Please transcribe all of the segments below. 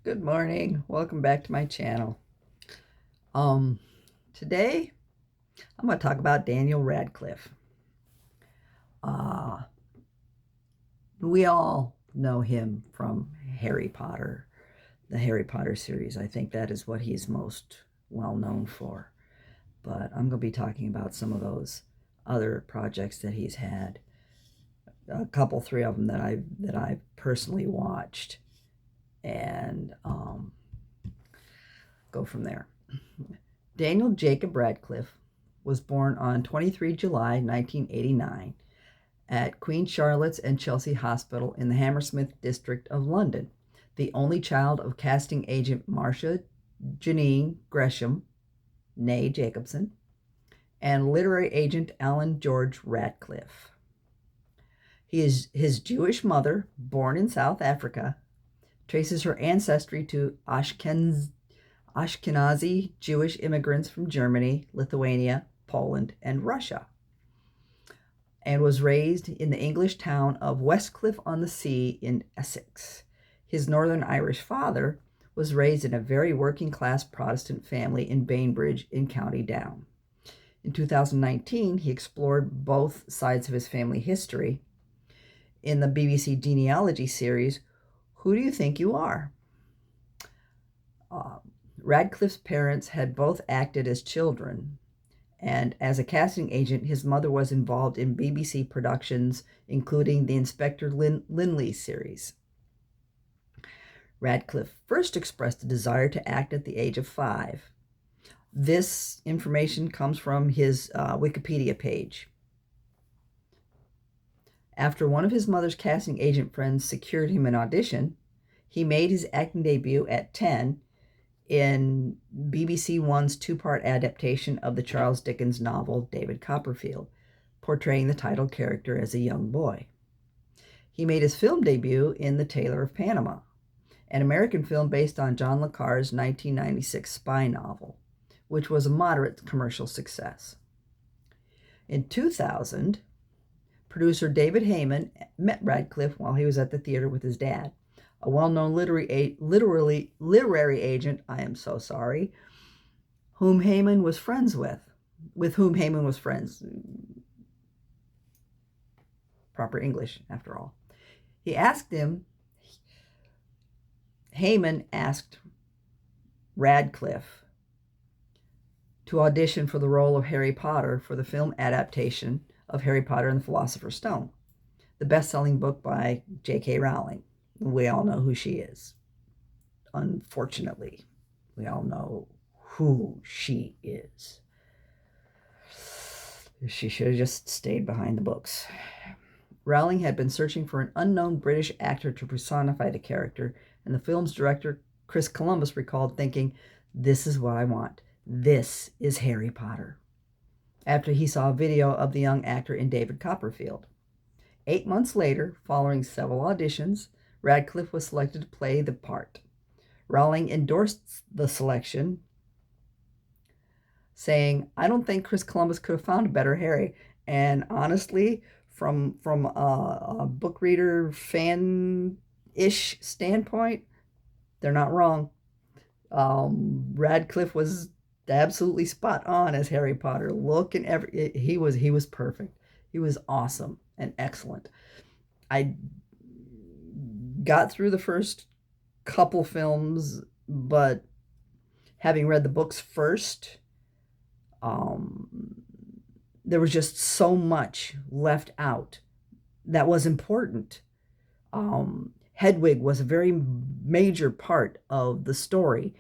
Good morning. Welcome back to my channel. Today I'm going to talk about Daniel Radcliffe. We all know him from Harry Potter, the Harry Potter series. I think that is what he's most well known for. But I'm going to be talking about some of those other projects that he's had. Three of them that I personally watched, and go from there. Daniel Jacob Radcliffe was born on 23 July 1989 at Queen Charlotte's and Chelsea Hospital in the Hammersmith district of London, the only child of casting agent Marcia Janine Gresham, née Jacobson, and literary agent Alan George Radcliffe. His Jewish mother, born in South Africa, traces her ancestry to Ashkenazi Jewish immigrants from Germany, Lithuania, Poland, and Russia, and was raised in the English town of Westcliff-on-the-Sea in Essex. His Northern Irish father was raised in a very working-class Protestant family in Bainbridge in County Down. In 2019, he explored both sides of his family history in the BBC genealogy series, Who Do You Think You Are? Radcliffe's parents had both acted as children, and as a casting agent, his mother was involved in BBC productions, including the Inspector Linley series. Radcliffe first expressed a desire to act at the age of 5. This information comes from his Wikipedia page. After one of his mother's casting agent friends secured him an audition, he made his acting debut at 10 in BBC One's 2-part adaptation of the Charles Dickens novel David Copperfield, portraying the title character as a young boy. He made his film debut in The Tailor of Panama, an American film based on John le Carre's 1996 spy novel, which was a moderate commercial success. In 2000, producer David Heyman met Radcliffe while he was at the theater with his dad, a well-known literary agent, whom Heyman was friends with whom Heyman was friends. Proper English, after all. Heyman asked Radcliffe to audition for the role of Harry Potter for the film adaptation of Harry Potter and the Philosopher's Stone, the best-selling book by J.K. Rowling. We all know who she is. Unfortunately, we all know who she is. She should have just stayed behind the books. Rowling had been searching for an unknown British actor to personify the character, and the film's director, Chris Columbus, recalled thinking, "This is what I want. This is Harry Potter," after he saw a video of the young actor in David Copperfield. 8 months later, following several auditions, Radcliffe was selected to play the part. Rowling endorsed the selection, saying, "I don't think Chris Columbus could have found a better Harry." And honestly, from a book reader fan-ish standpoint, they're not wrong. Radcliffe was absolutely spot on as Harry Potter. Look and he was perfect. He was awesome and excellent. I got through the first couple films, but having read the books first, there was just so much left out that was important. Hedwig was a very major part of the story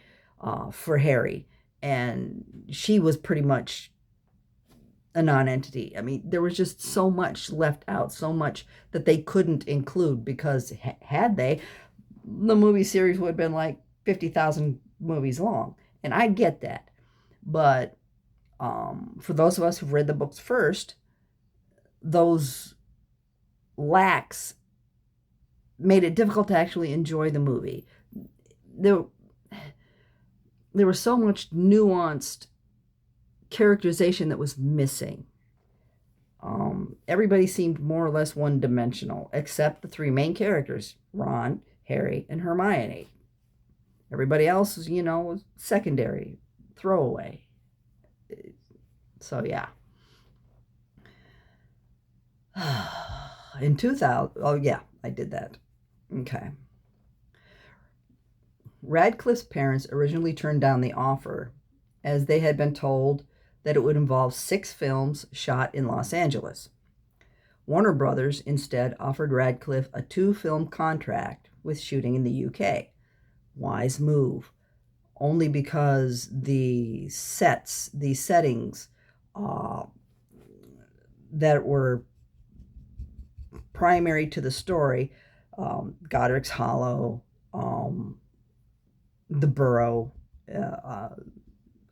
for Harry, and she was pretty much a non-entity. I mean, there was just so much left out, so much that they couldn't include, because had they, the movie series would have been like 50,000 movies long. And I get that. But for those of us who've read the books first, those lacks made it difficult to actually enjoy the movie. There was so much nuanced characterization that was missing. Everybody seemed more or less one-dimensional, except the 3 main characters, Ron, Harry, and Hermione. Everybody else is, was secondary, throwaway. So, yeah. In 2000, oh, yeah, I did that. Okay. Radcliffe's parents originally turned down the offer as they had been told that it would involve 6 films shot in Los Angeles. Warner Brothers instead offered Radcliffe a 2-film contract with shooting in the UK. Wise move. Only because the settings that were primary to the story, Godric's Hollow, the Burrow,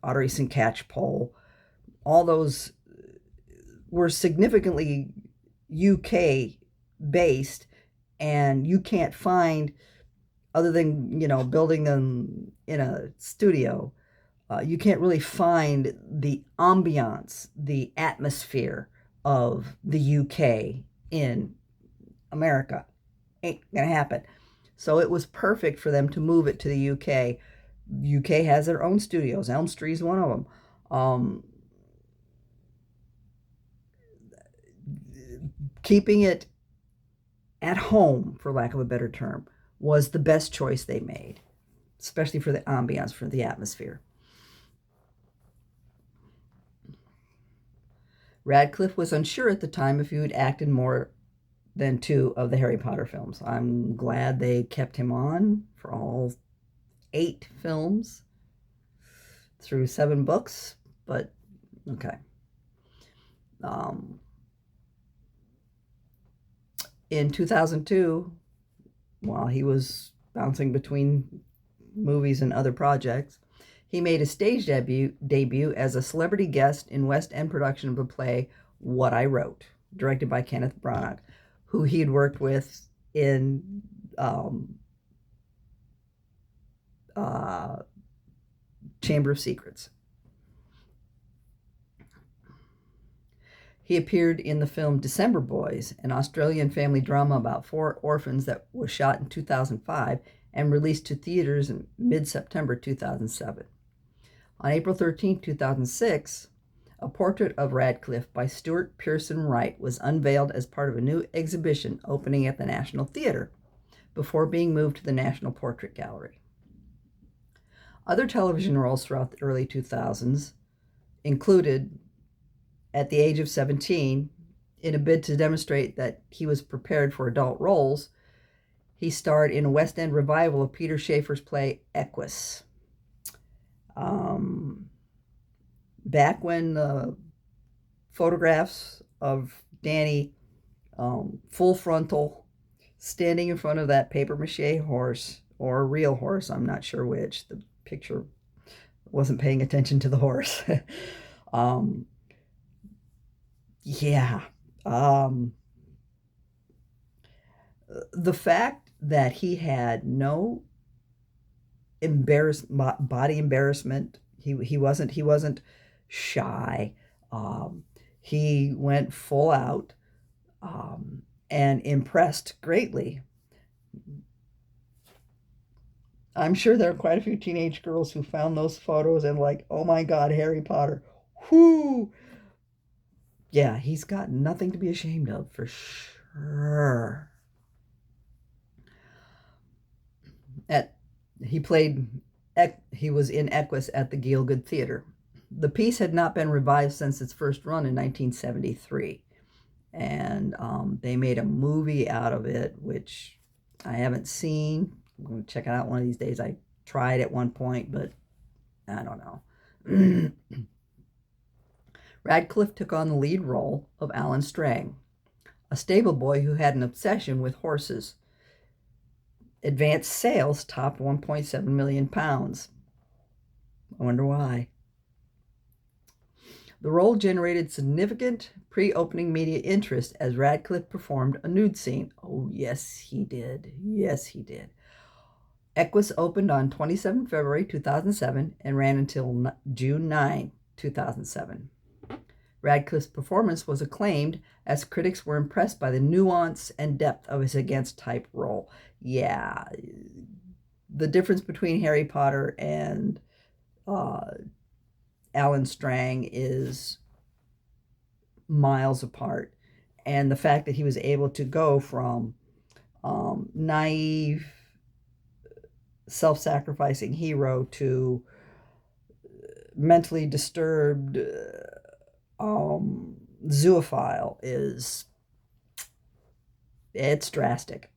Ottery St. Catchpole, all those were significantly UK based, and you can't find, other than building them in a studio, you can't really find the ambiance, the atmosphere of the UK in America. Ain't gonna happen. So it was perfect for them to move it to the UK. UK has their own studios. Elm Street is one of them. Keeping it at home, for lack of a better term, was the best choice they made, especially for the ambiance, for the atmosphere. Radcliffe was unsure at the time if he would act in more than 2 of the Harry Potter films. I'm glad they kept him on for all 8 films through 7 books, but okay. In 2002, while he was bouncing between movies and other projects, he made a stage debut as a celebrity guest in West End production of the play What I Wrote, directed by Kenneth Branagh, who he had worked with in Chamber of Secrets. He appeared in the film December Boys, an Australian family drama about 4 orphans that was shot in 2005 and released to theaters in mid-September 2007. On April 13, 2006, a portrait of Radcliffe by Stuart Pearson Wright was unveiled as part of a new exhibition opening at the National Theatre before being moved to the National Portrait Gallery. Other television roles throughout the early 2000s included, at the age of 17, in a bid to demonstrate that he was prepared for adult roles, he starred in a West End revival of Peter Shaffer's play Equus. Back when the photographs of Danny, full frontal, standing in front of that papier-mâché horse, or a real horse, I'm not sure which, the picture wasn't paying attention to the horse. Yeah. The fact that he had no body embarrassment, he wasn't shy. He went full out, and impressed greatly. I'm sure there are quite a few teenage girls who found those photos and like, oh my God, Harry Potter. Whoo! Yeah, he's got nothing to be ashamed of, for sure. He was in Equus at the Gielgud Theatre. The piece had not been revived since its first run in 1973. And they made a movie out of it, which I haven't seen. I'm going to check it out one of these days. I tried at one point, but I don't know. Radcliffe took on the lead role of Alan Strang, a stable boy who had an obsession with horses. Advanced sales topped £1.7 million. I wonder why. The role generated significant pre-opening media interest as Radcliffe performed a nude scene. Oh, yes, he did. Yes, he did. Equus opened on 27 February 2007 and ran until June 9, 2007. Radcliffe's performance was acclaimed as critics were impressed by the nuance and depth of his against-type role. Yeah, the difference between Harry Potter and uh, Alan Strang is miles apart. And the fact that he was able to go from naive, self sacrificing hero to mentally disturbed zoophile it's drastic.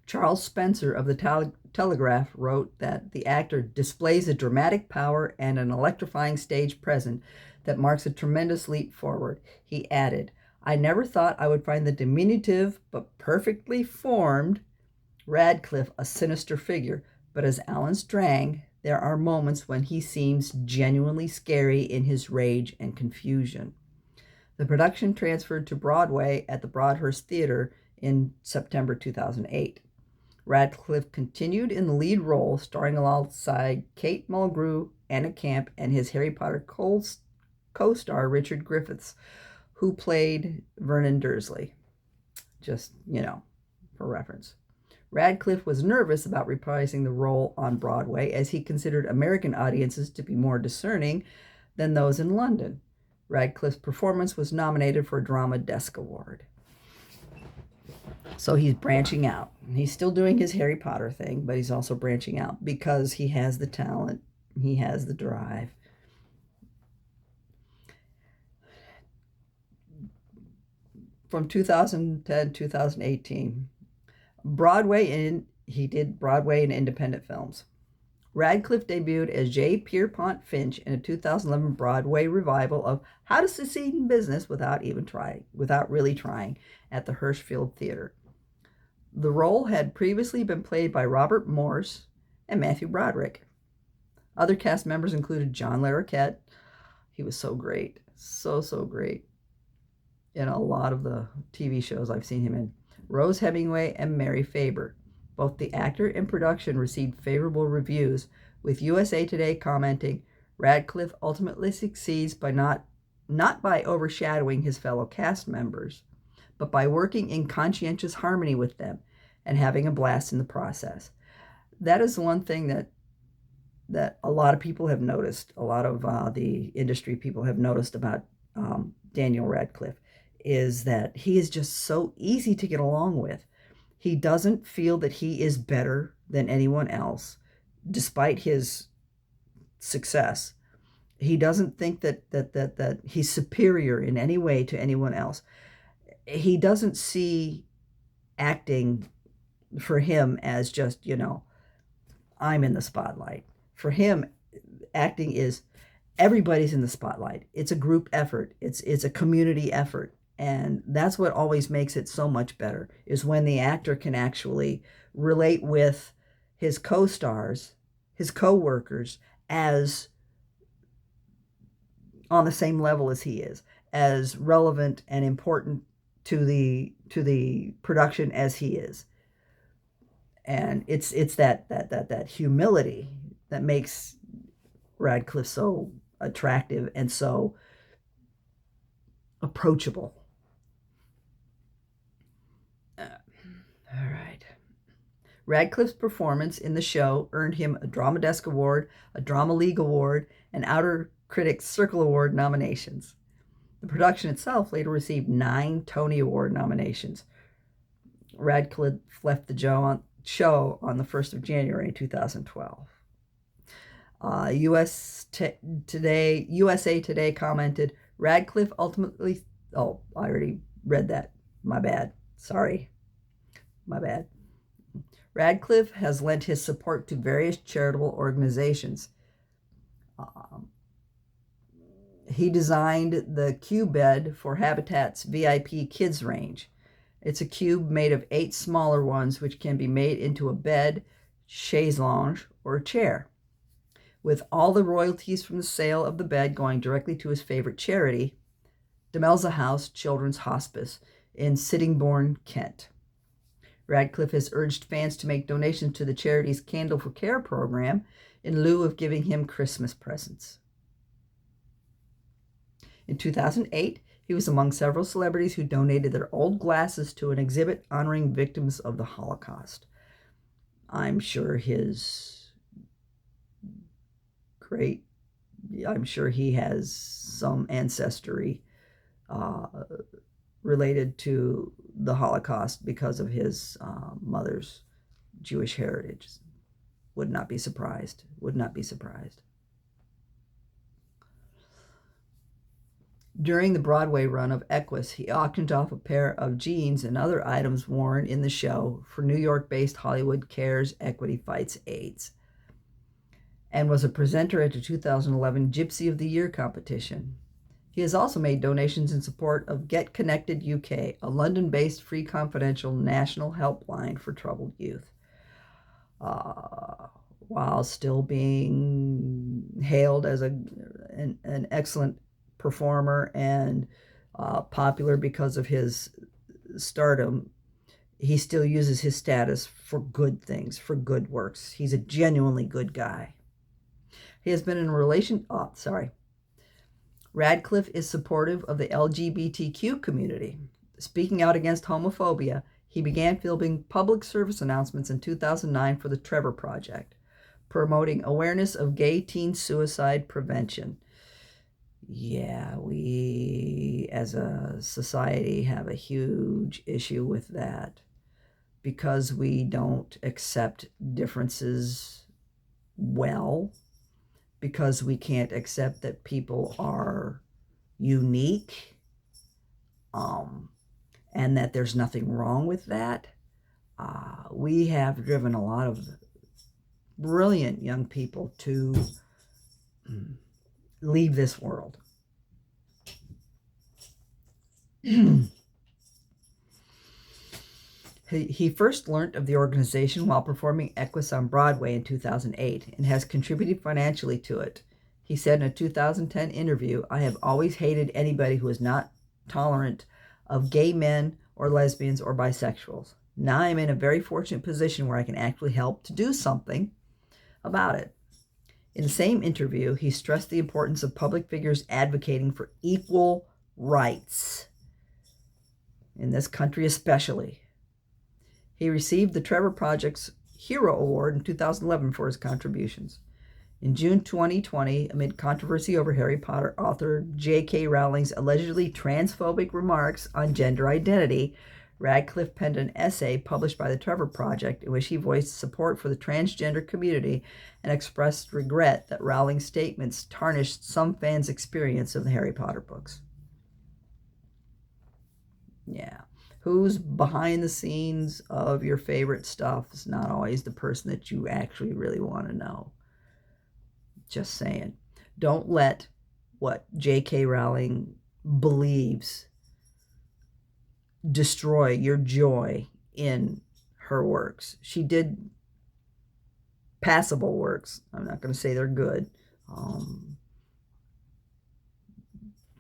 Charles Spencer of the Telegraph wrote that the actor displays a dramatic power and an electrifying stage presence that marks a tremendous leap forward. He added, I never thought I would find the diminutive but perfectly formed Radcliffe a sinister figure, but as Alan Strang, there are moments when he seems genuinely scary in his rage and confusion. The production transferred to Broadway at the Broadhurst Theater in September 2008. Radcliffe continued in the lead role, starring alongside Kate Mulgrew, Anna Camp, and his Harry Potter co-star Richard Griffiths, who played Vernon Dursley. Just, for reference. Radcliffe was nervous about reprising the role on Broadway as he considered American audiences to be more discerning than those in London. Radcliffe's performance was nominated for a Drama Desk Award. So he's branching out. He's still doing his Harry Potter thing, but he's also branching out because he has the talent, he has the drive. From 2010 to 2018, he did Broadway and independent films. Radcliffe debuted as J. Pierpont Finch in a 2011 Broadway revival of How to Succeed in Business without really trying, at the Hirschfield Theater. The role had previously been played by Robert Morse and Matthew Broderick. Other cast members included John Larroquette. He was so great, so great in a lot of the TV shows I've seen him in. Rose Hemingway and Mary Faber. Both the actor and production received favorable reviews, with USA Today commenting, Radcliffe ultimately succeeds by not by overshadowing his fellow cast members, but by working in conscientious harmony with them and having a blast in the process. That is one thing that a lot of people have noticed, a lot of the industry people have noticed about Daniel Radcliffe, is that he is just so easy to get along with. He doesn't feel that he is better than anyone else, despite his success. He doesn't think that he's superior in any way to anyone else. He doesn't see acting for him as just, I'm in the spotlight. For him, acting is everybody's in the spotlight. It's a group effort. It's a community effort. And that's what always makes it so much better, is when the actor can actually relate with his co-stars, his co-workers, as on the same level as he is, as relevant and important to the production as he is. And it's that humility that makes Radcliffe so attractive and so approachable. All right. Radcliffe's performance in the show earned him a Drama Desk Award, a Drama League Award, and Outer Critics Circle Award nominations. The production itself later received 9 Tony Award nominations. Radcliffe left the show on the 1st of January 2012. USA Today commented, Radcliffe ultimately... Oh, I already read that. My bad. Sorry. My bad. Radcliffe has lent his support to various charitable organizations. He designed the cube bed for Habitat's VIP Kids range. It's a cube made of 8 smaller ones, which can be made into a bed, chaise lounge, or a chair. With all the royalties from the sale of the bed going directly to his favorite charity, Demelza House Children's Hospice in Sittingbourne, Kent. Radcliffe has urged fans to make donations to the charity's Candle for Care program in lieu of giving him Christmas presents. In 2008, he was among several celebrities who donated their old glasses to an exhibit honoring victims of the Holocaust. I'm sure I'm sure he has some ancestry uh, related to the Holocaust because of his mother's Jewish heritage. Would not be surprised. Would not be surprised. During the Broadway run of Equus, he auctioned off a pair of jeans and other items worn in the show for New York-based Hollywood Cares Equity Fights AIDS, and was a presenter at the 2011 Gypsy of the Year competition. He has also made donations in support of Get Connected UK, a London-based free confidential national helpline for troubled youth. While still being hailed as an excellent performer and popular because of his stardom, he still uses his status for good things, for good works. He's a genuinely good guy. He has been in a relation. Oh, sorry. Radcliffe is supportive of the LGBTQ community. Speaking out against homophobia, he began filming public service announcements in 2009 for the Trevor Project, promoting awareness of gay teen suicide prevention. Yeah, we as a society have a huge issue with that because we don't accept differences well, because we can't accept that people are unique, and that there's nothing wrong with that. We have driven a lot of brilliant young people to leave this world. He first learned of the organization while performing Equus on Broadway in 2008 and has contributed financially to it. He said in a 2010 interview, "I have always hated anybody who is not tolerant of gay men or lesbians or bisexuals. Now I'm in a very fortunate position where I can actually help to do something about it." In the same interview, he stressed the importance of public figures advocating for equal rights, in this country especially. He received the Trevor Project's Hero Award in 2011 for his contributions. In June 2020, amid controversy over Harry Potter author J.K. Rowling's allegedly transphobic remarks on gender identity, Radcliffe penned an essay published by the Trevor Project in which he voiced support for the transgender community and expressed regret that Rowling's statements tarnished some fans' experience of the Harry Potter books. Yeah. Who's behind the scenes of your favorite stuff is not always the person that you actually really want to know. Just saying. Don't let what J.K. Rowling believes destroy your joy in her works. She did passable works. I'm not going to say they're good.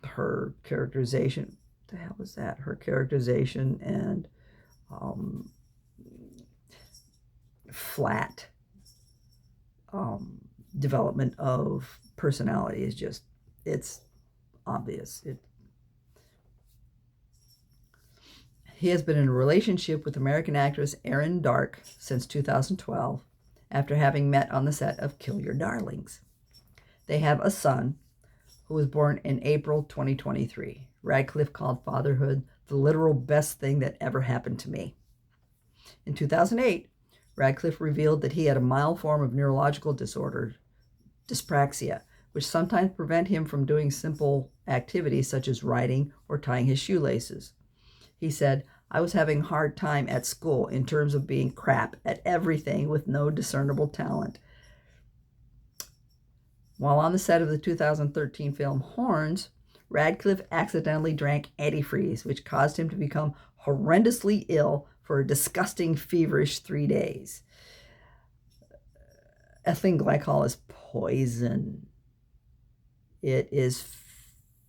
Her characterization, what the hell is that? Her characterization and flat development of personality is just, it's obvious. He has been in a relationship with American actress Erin Dark since 2012, after having met on the set of Kill Your Darlings. They have a son who was born in April 2023. Radcliffe called fatherhood the literal best thing that ever happened to me. In 2008, Radcliffe revealed that he had a mild form of neurological disorder, dyspraxia, which sometimes prevent him from doing simple activities such as writing or tying his shoelaces. He said, "I was having a hard time at school in terms of being crap at everything with no discernible talent." While on the set of the 2013 film Horns, Radcliffe accidentally drank antifreeze, which caused him to become horrendously ill for a disgusting, feverish 3 days. Ethylene glycol is poison. It is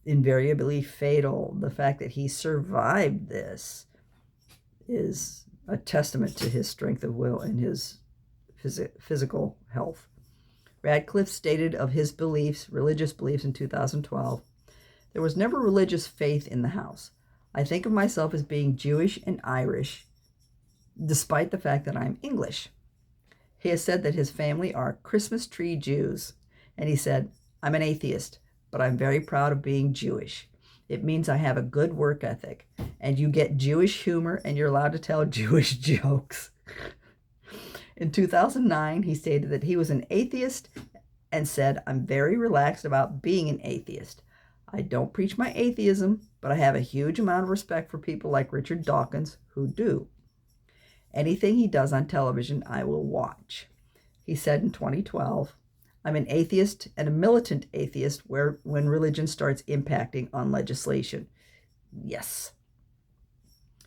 invariably fatal. The fact that he survived this is a testament to his strength of will and his physical health. Radcliffe stated of his religious beliefs in 2012, "There was never religious faith in the house. I think of myself as being Jewish and Irish, despite the fact that I'm English. He has said that his family are Christmas tree Jews. And he said, I'm an atheist, but I'm very proud of being Jewish. It means I have a good work ethic, and you get Jewish humor, and you're allowed to tell Jewish jokes. In 2009, he stated that he was an atheist and said, I'm very relaxed about being an atheist. I don't preach my atheism, but I have a huge amount of respect for people like Richard Dawkins who do. Anything he does on television, I will watch. He said in 2012, I'm an atheist and a militant atheist when religion starts impacting on legislation. Yes.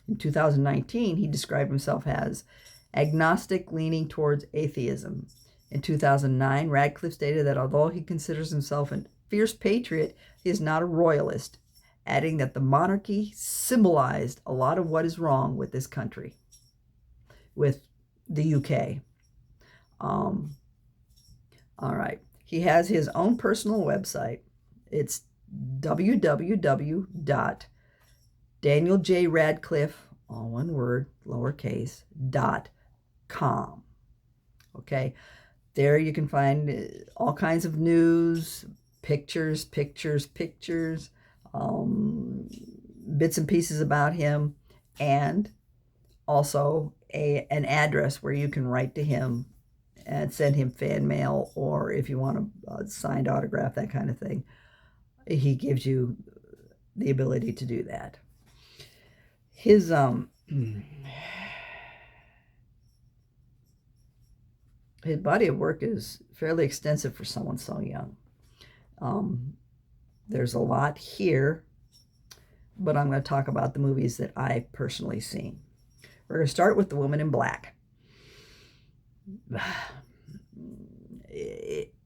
In 2019, he described himself as agnostic leaning towards atheism. In 2009, Radcliffe stated that although he considers himself a fierce patriot, he is not a royalist, adding that the monarchy symbolized a lot of what is wrong with this country, with the UK. All right. He has his own personal website. It's www.danieljradcliffe, all one word, lowercase, .com. Okay. There you can find all kinds of news, pictures, bits and pieces about him, and also an address where you can write to him and send him fan mail, or if you want a signed autograph, that kind of thing. He gives you the ability to do that. His body of work is fairly extensive for someone so young. There's a lot here, but I'm going to talk about the movies that I've personally seen. We're going to start with The Woman in Black.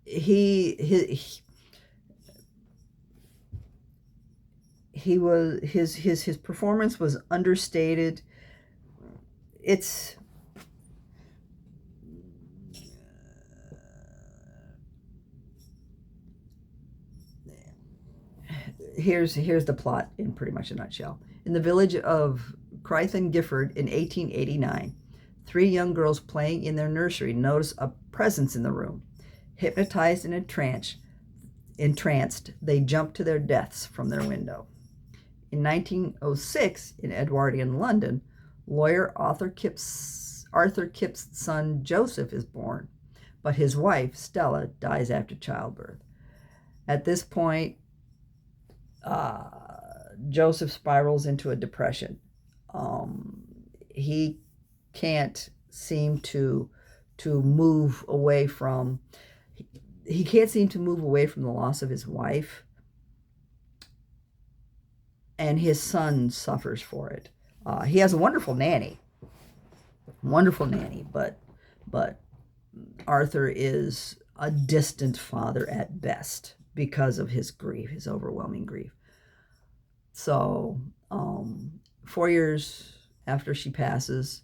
His performance was understated. Here's the plot in pretty much a nutshell. In the village of Crythan Gifford in 1889, 3 young girls playing in their nursery notice a presence in the room. Hypnotized and entranced, they jump to their deaths from their window. In 1906, in Edwardian London, lawyer Arthur Kipp's son Joseph is born, but his wife Stella dies after childbirth. At this point, Joseph spirals into a depression. He can't seem to move away from the loss of his wife, and his son suffers for it. He has a wonderful nanny, but Arthur is a distant father at best because of his grief, his overwhelming grief. So 4 years after she passes,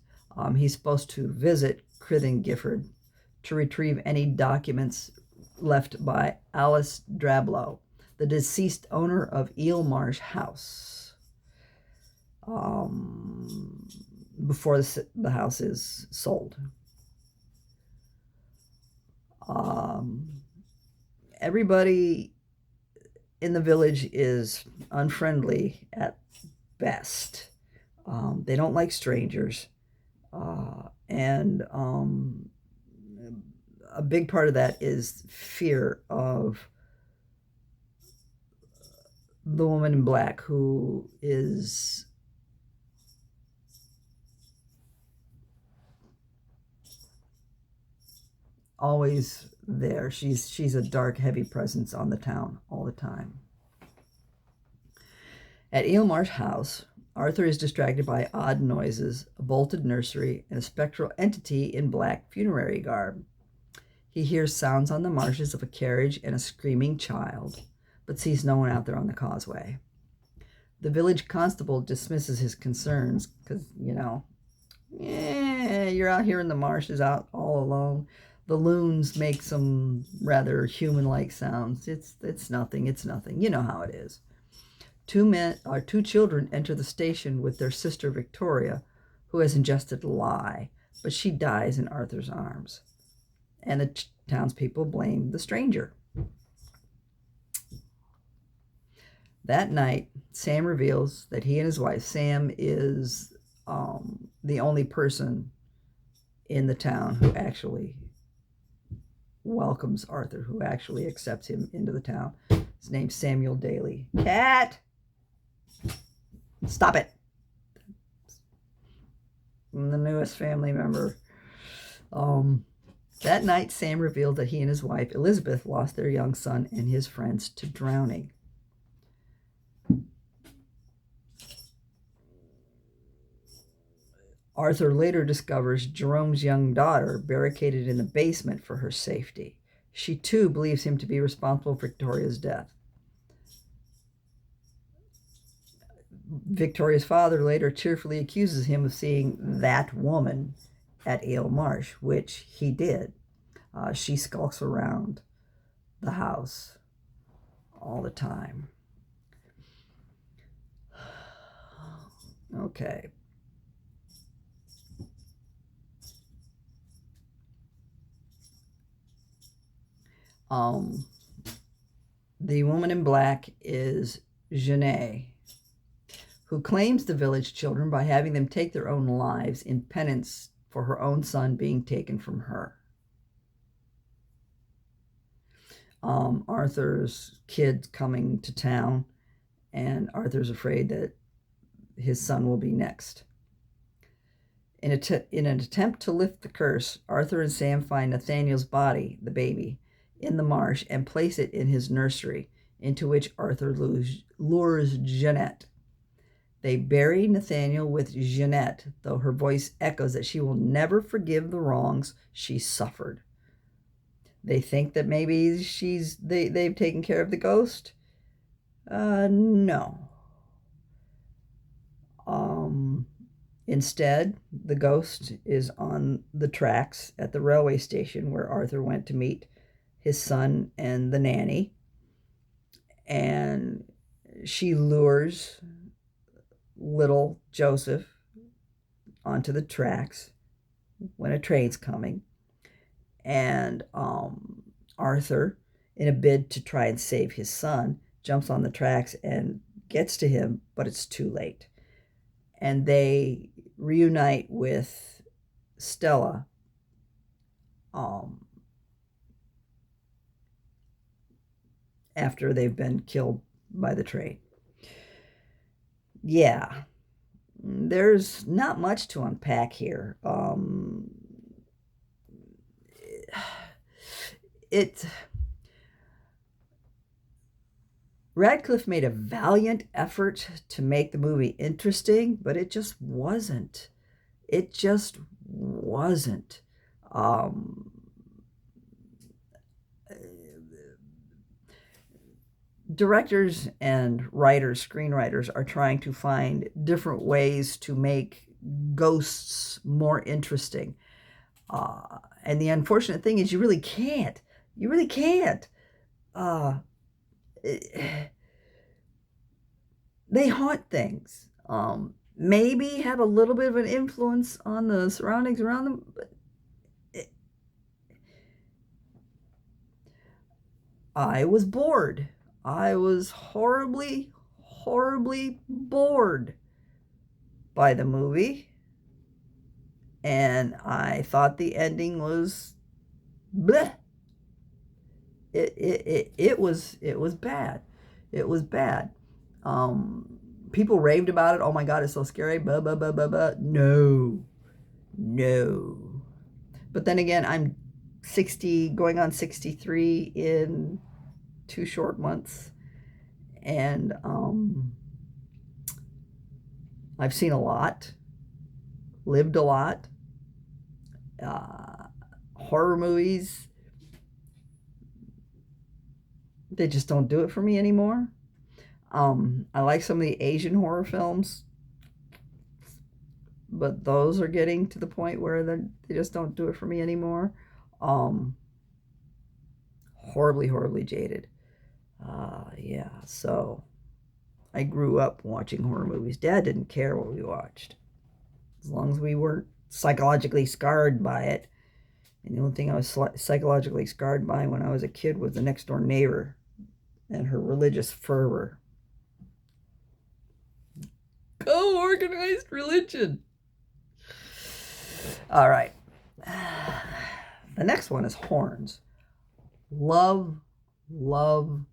he's supposed to visit Crythan Gifford to retrieve any documents left by Alice Drablow, the deceased owner of Eel Marsh House, before the house is sold. Everybody in the village is unfriendly at best. They don't like strangers. And a big part of that is fear of the woman in black, who is always there. She's a dark, heavy presence on the town all the time. At Eel Marsh House, Arthur is distracted by odd noises, a bolted nursery, and a spectral entity in black funerary garb. He hears sounds on the marshes of a carriage and a screaming child, but sees no one out there on the causeway. The village constable dismisses his concerns because, you're out here in the marshes out all alone. The loons make some rather human-like sounds. It's nothing. You know how it is. 2 children enter the station with their sister Victoria, who has ingested lye, but she dies in Arthur's arms. and the townspeople blame the stranger. That night, Sam reveals that he and his wife, Sam is the only person in the town who actually welcomes Arthur, who actually accepts him into the town. His name's Samuel Daly. Cat! Stop it! I'm the newest family member. That night, Sam revealed that he and his wife, Elizabeth, lost their young son and his friends to drowning. Arthur later discovers Jerome's young daughter barricaded in the basement for her safety. She too believes him to be responsible for Victoria's death. Victoria's father later cheerfully accuses him of seeing that woman at Ale Marsh, which he did. She skulks around the house all the time. Okay. The woman in black is Jeanne, who claims the village children by having them take their own lives in penance for her own son being taken from her. Arthur's kids coming to town, and Arthur's afraid that his son will be next. In an attempt to lift the curse, Arthur and Sam find Nathaniel's body, the baby, in the marsh and place it in his nursery, into which Arthur lures Jeanette. They bury Nathaniel with Jeanette, though her voice echoes that she will never forgive the wrongs she suffered. They think that maybe they've taken care of the ghost. No. Instead, the ghost is on the tracks at the railway station where Arthur went to meet his son and the nanny. And she lures little Joseph onto the tracks when a train's coming. And Arthur, in a bid to try and save his son, jumps on the tracks and gets to him, but it's too late. And they reunite with Stella after they've been killed by the train. Yeah, there's not much to unpack here. Radcliffe made a valiant effort to make the movie interesting, but it just wasn't. It just wasn't. Directors and writers, screenwriters, are trying to find different ways to make ghosts more interesting. And the unfortunate thing is you really can't. You really can't. They haunt things. Maybe have a little bit of an influence on the surroundings around them, but I was bored. I was horribly, horribly bored by the movie. And I thought the ending was bleh. It was bad. It was bad. People raved about it. Oh my God, it's so scary. Blah, blah, blah, blah, blah. No. But then again, I'm 60, going on 63 in 2 short months. And I've seen a lot, lived a lot. Horror movies, they just don't do it for me anymore. I like some of the Asian horror films, but those are getting to the point where they just don't do it for me anymore. Horribly jaded. Yeah, so I grew up watching horror movies. Dad didn't care what we watched, as long as we weren't psychologically scarred by it And the only thing I was psychologically scarred by when I was a kid was the next door neighbor and her religious fervor. Go organized religion. All right. The next one is horns. Love, love,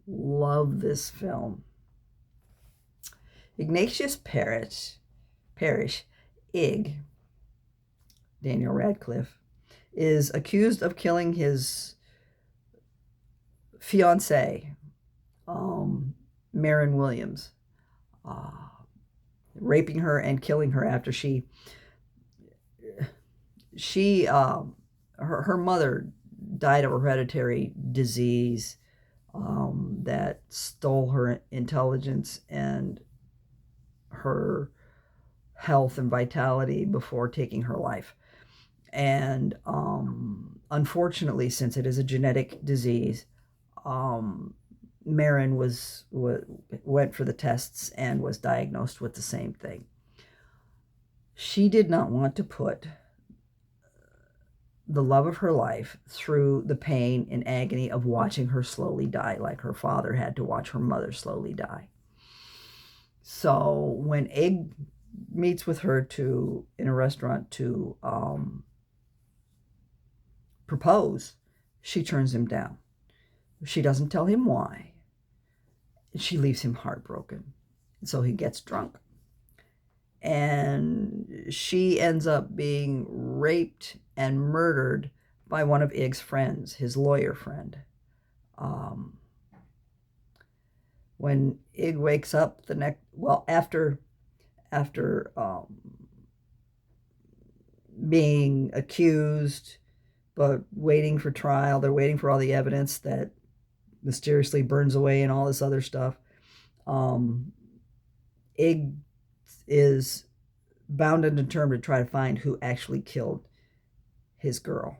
love this film. Ignatius Parrish, Ig, Daniel Radcliffe, is accused of killing his fiancée, Marion Williams, raping her and killing her after her mother died of a hereditary disease that stole her intelligence and her health and vitality before taking her life. And unfortunately, since it is a genetic disease, Marin went for the tests and was diagnosed with the same thing. She did not want to put the love of her life through the pain and agony of watching her slowly die, like her father had to watch her mother slowly die. So when Egg meets with her in a restaurant to propose, she turns him down. She doesn't tell him why. She leaves him heartbroken. So he gets drunk. And she ends up being raped and murdered by one of Ig's friends, his lawyer friend. When Ig wakes up after being accused, but waiting for trial, they're waiting for all the evidence that mysteriously burns away and all this other stuff. Ig is bound and determined to try to find who actually killed his girl.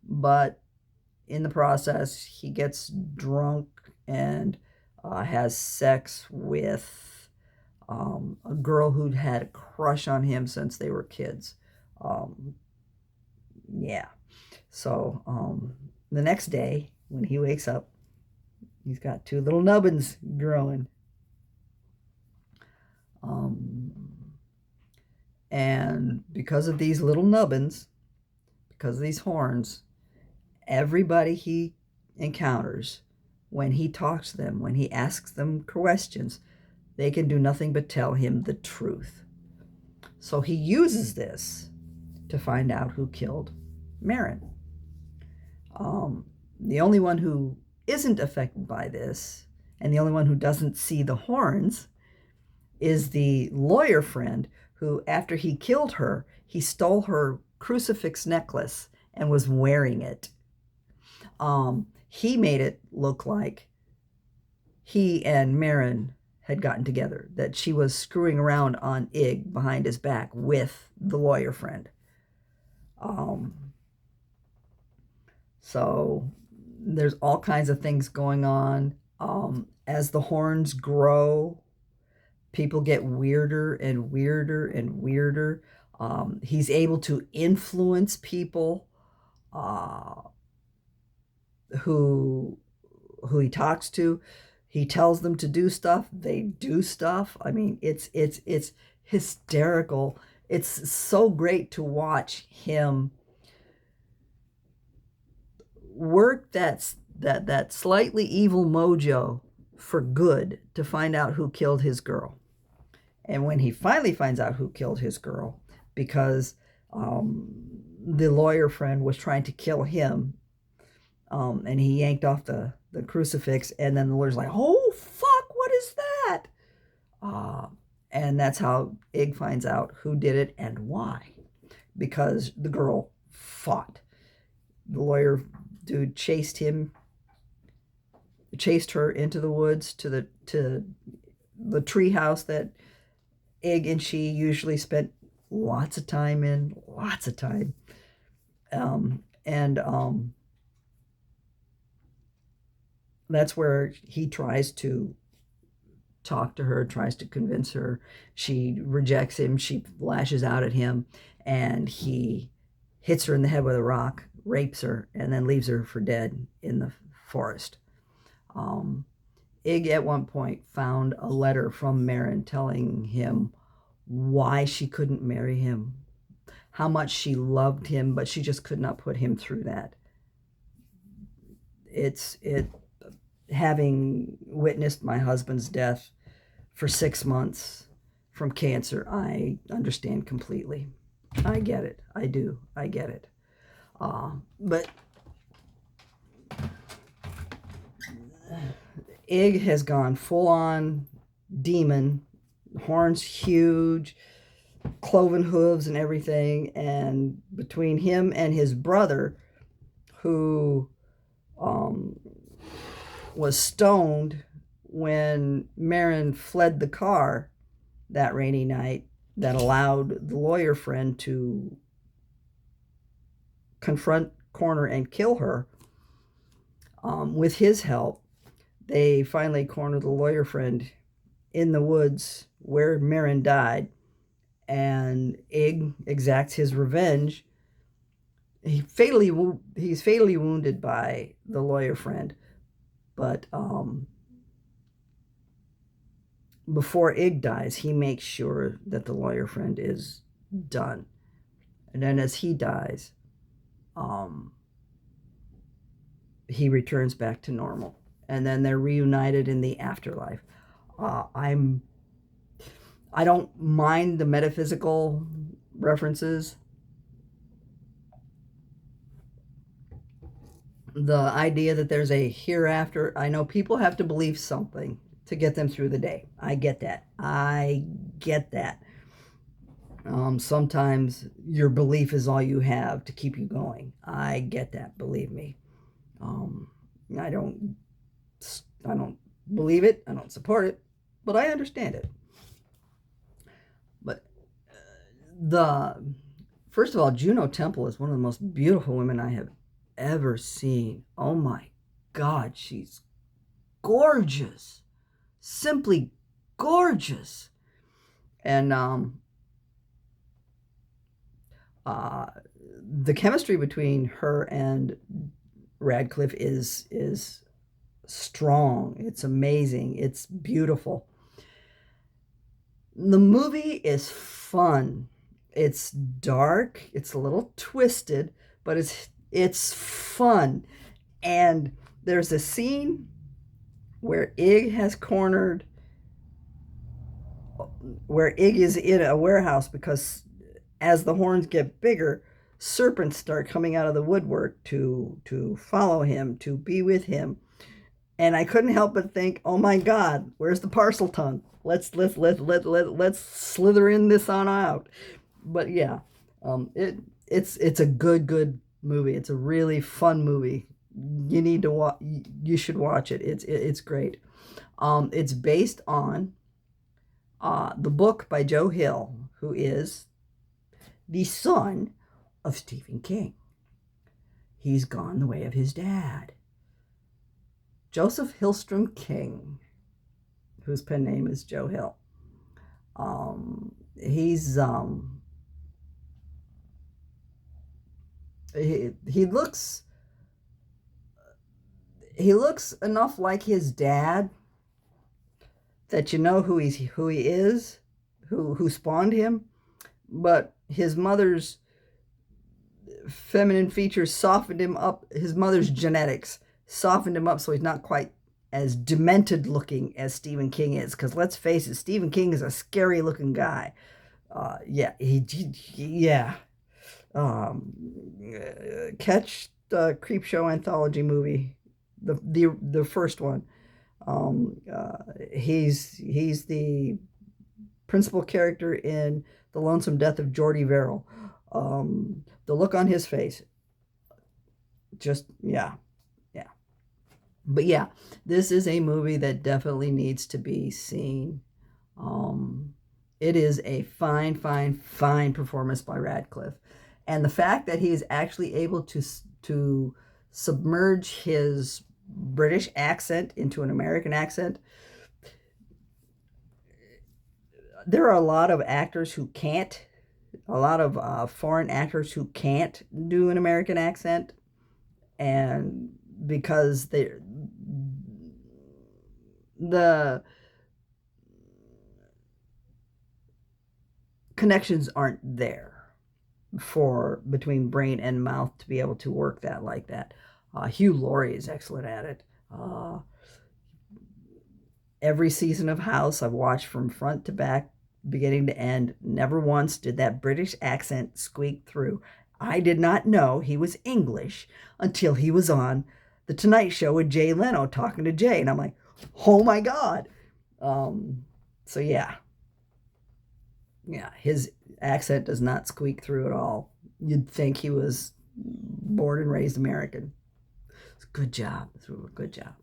But in the process, he gets drunk and has sex with a girl who'd had a crush on him since they were kids. Yeah. So the next day, when he wakes up, he's got 2 little nubbins growing. And because of these little nubbins, because of these horns, everybody he encounters, when he talks to them, when he asks them questions, they can do nothing but tell him the truth. So he uses this to find out who killed Marin. The only one who isn't affected by this, and the only one who doesn't see the horns, is the lawyer friend who, after he killed her, he stole her crucifix necklace and was wearing it. He made it look like he and Marin had gotten together, that she was screwing around on Ig behind his back with the lawyer friend. So there's all kinds of things going on. As the horns grow, people get weirder and weirder and weirder. He's able to influence people who he talks to. He tells them to do stuff. They do stuff. I mean, it's hysterical. It's so great to watch him work that slightly evil mojo for good to find out who killed his girl. And when he finally finds out who killed his girl, because the lawyer friend was trying to kill him, and he yanked off the crucifix, and then the lawyer's like, oh, fuck, what is that? And that's how Ig finds out who did it and why. Because the girl fought. The lawyer dude chased her into the woods to the tree house that Ig and she usually spent lots of time in, that's where he tries to talk to her, tries to convince her. She rejects him. She lashes out at him, and he hits her in the head with a rock, rapes her, and then leaves her for dead in the forest. Um, Ig at one point found a letter from Marin telling him why she couldn't marry him, how much she loved him, but she just could not put him through that. Having witnessed my husband's death for 6 months from cancer, I understand completely. I get it. I do. I get it. But Ig has gone full on demon, horns huge, cloven hooves and everything. And between him and his brother, who was stoned when Marin fled the car that rainy night, that allowed the lawyer friend to confront, corner, and kill her. With his help, they finally cornered the lawyer friend in the woods where Marin died, and Ig exacts his revenge. He's fatally wounded by the lawyer friend, but before Ig dies, he makes sure that the lawyer friend is done. And then as he dies, he returns back to normal. And then they're reunited in the afterlife. I don't mind the metaphysical references. The idea that there's a hereafter, I know people have to believe something to get them through the day. I get that. Sometimes your belief is all you have to keep you going. I get that, believe me. I don't believe it. I don't support it, but I understand it. But first of all, Juno Temple is one of the most beautiful women I have ever seen. Oh my God, she's gorgeous. Simply gorgeous. And the chemistry between her and Radcliffe is strong. It's amazing. It's beautiful. The movie is fun. It's dark. It's a little twisted, but it's fun. And there's a scene where Ig is in a warehouse because as the horns get bigger, serpents start coming out of the woodwork to follow him, to be with him. And I couldn't help but think, oh my God, where's the parcel tongue? Let's slither in this on out. But yeah, it's a good movie. It's a really fun movie. You need to watch. You should watch it. It's great. It's based on the book by Joe Hill, who is the son of Stephen King. He's gone the way of his dad, Joseph Hillstrom King, whose pen name is Joe Hill. He looks enough like his dad that you know who he is, who spawned him, but his mother's feminine features softened him up. His mother's genetics softened him up so he's not quite as demented looking as Stephen King is. Because let's face it, Stephen King is a scary looking guy. Catch the Creepshow anthology movie, the first one. He's the principal character in The Lonesome Death of Jordy Verrill. The look on his face, just yeah. But yeah, this is a movie that definitely needs to be seen. It is a fine performance by Radcliffe, and the fact that he is actually able to submerge his British accent into an American accent. There are a lot of actors who can't. a lot of foreign actors who can't do an American accent, and because the connections aren't there for between brain and mouth to be able to work that like that. Hugh Laurie is excellent at it. Every season of House I've watched from front to back, beginning to end. Never once did that British accent squeak through. I did not know he was English until he was on The Tonight Show with Jay Leno talking to Jay. And I'm like, oh my God. So yeah. Yeah, his accent does not squeak through at all. You'd think he was born and raised American. Good job. Good job.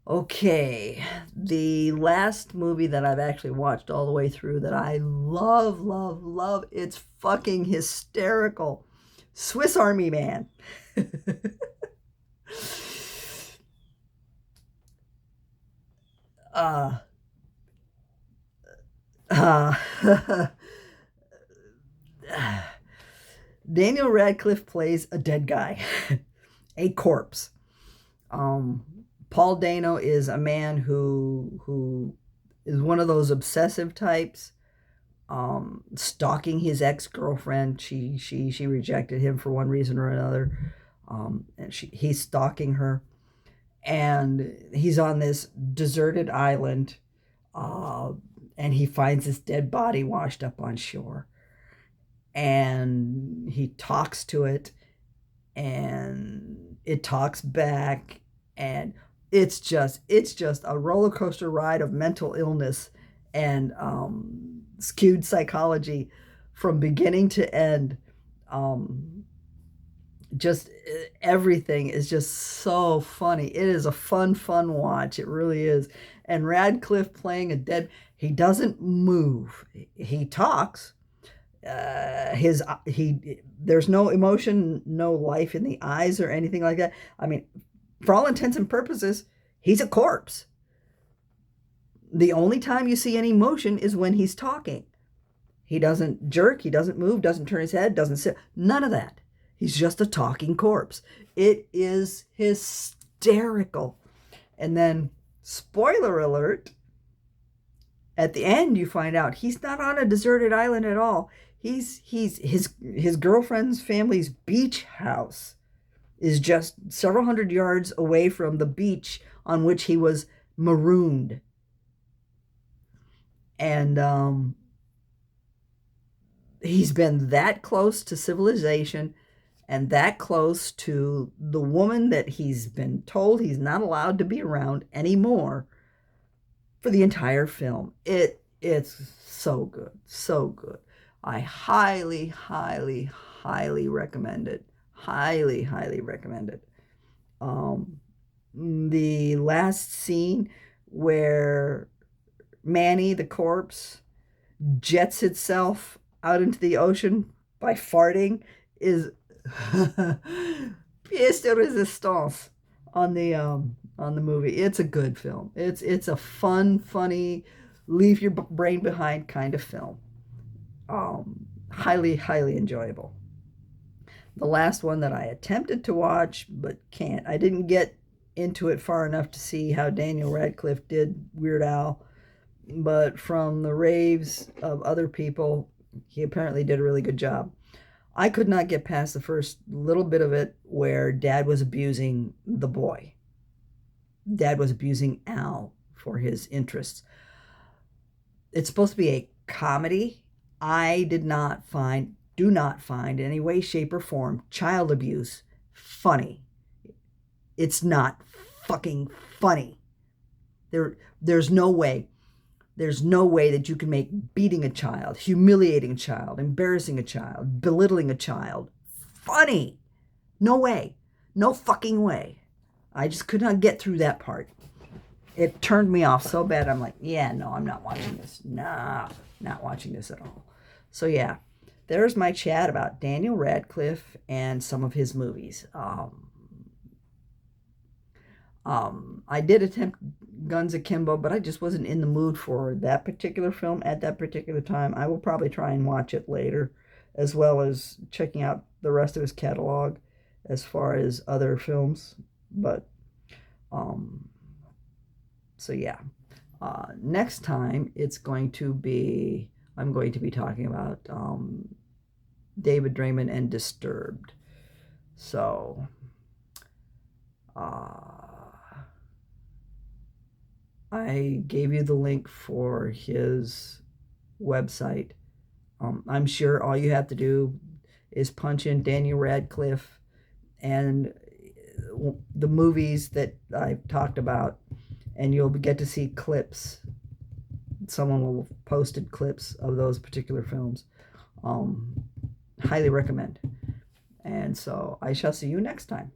Okay, the last movie that I've actually watched all the way through that I love, love, love, it's fucking hysterical. Swiss Army Man. uh, uh, Daniel Radcliffe plays a dead guy, a corpse. Paul Dano is a man who is one of those obsessive types, stalking his ex-girlfriend. She rejected him for one reason or another, and he's stalking her, and he's on this deserted island, and he finds this dead body washed up on shore, and he talks to it, and it talks back, and it's just a roller coaster ride of mental illness and skewed psychology from beginning to end. Just everything is just so funny. It is a fun watch. It really is. And Radcliffe playing a dead, he doesn't move. He talks. There's no emotion, no life in the eyes or anything like that. I mean, for all intents and purposes, he's a corpse. The only time you see any motion is when he's talking. He doesn't jerk, he doesn't move, doesn't turn his head, doesn't sit, none of that. He's just a talking corpse. It is hysterical. And then, spoiler alert, at the end you find out he's not on a deserted island at all. His girlfriend's family's beach house is just several hundred yards away from the beach on which he was marooned. And he's been that close to civilization and that close to the woman that he's been told he's not allowed to be around anymore for the entire film. It's so good, so good. I highly, highly, highly recommend it. Highly, highly recommend it. The last scene where Manny, the corpse, jets itself out into the ocean by farting is pièce de résistance on the movie. It's a good film. It's a fun, funny, leave your brain behind kind of film. Highly, highly enjoyable. The last one that I attempted to watch but can't. I didn't get into it far enough to see how Daniel Radcliffe did Weird Al, but from the raves of other people, he apparently did a really good job. I could not get past the first little bit of it where Dad was abusing the boy. Dad was abusing Al for his interests. It's supposed to be a comedy. I do not find in any way, shape, or form child abuse funny. It's not fucking funny. There's no way. There's no way that you can make beating a child, humiliating a child, embarrassing a child, belittling a child funny. No way. No fucking way. I just could not get through that part. It turned me off so bad. I'm like, yeah, no, I'm not watching this. Nah, not watching this at all. So yeah, there's my chat about Daniel Radcliffe and some of his movies. I did attempt guns akimbo, but I just wasn't in the mood for that particular film at that particular time. I will probably try and watch it later, as well as checking out the rest of his catalog as far as other films. But um, so yeah. Next time it's going to be I'm going to be talking about David Draymond and Disturbed. So I gave you the link for his website. I'm sure all you have to do is punch in Daniel Radcliffe and the movies that I've talked about, and you'll get to see clips. Someone will have posted clips of those particular films. Highly recommend. And so I shall see you next time.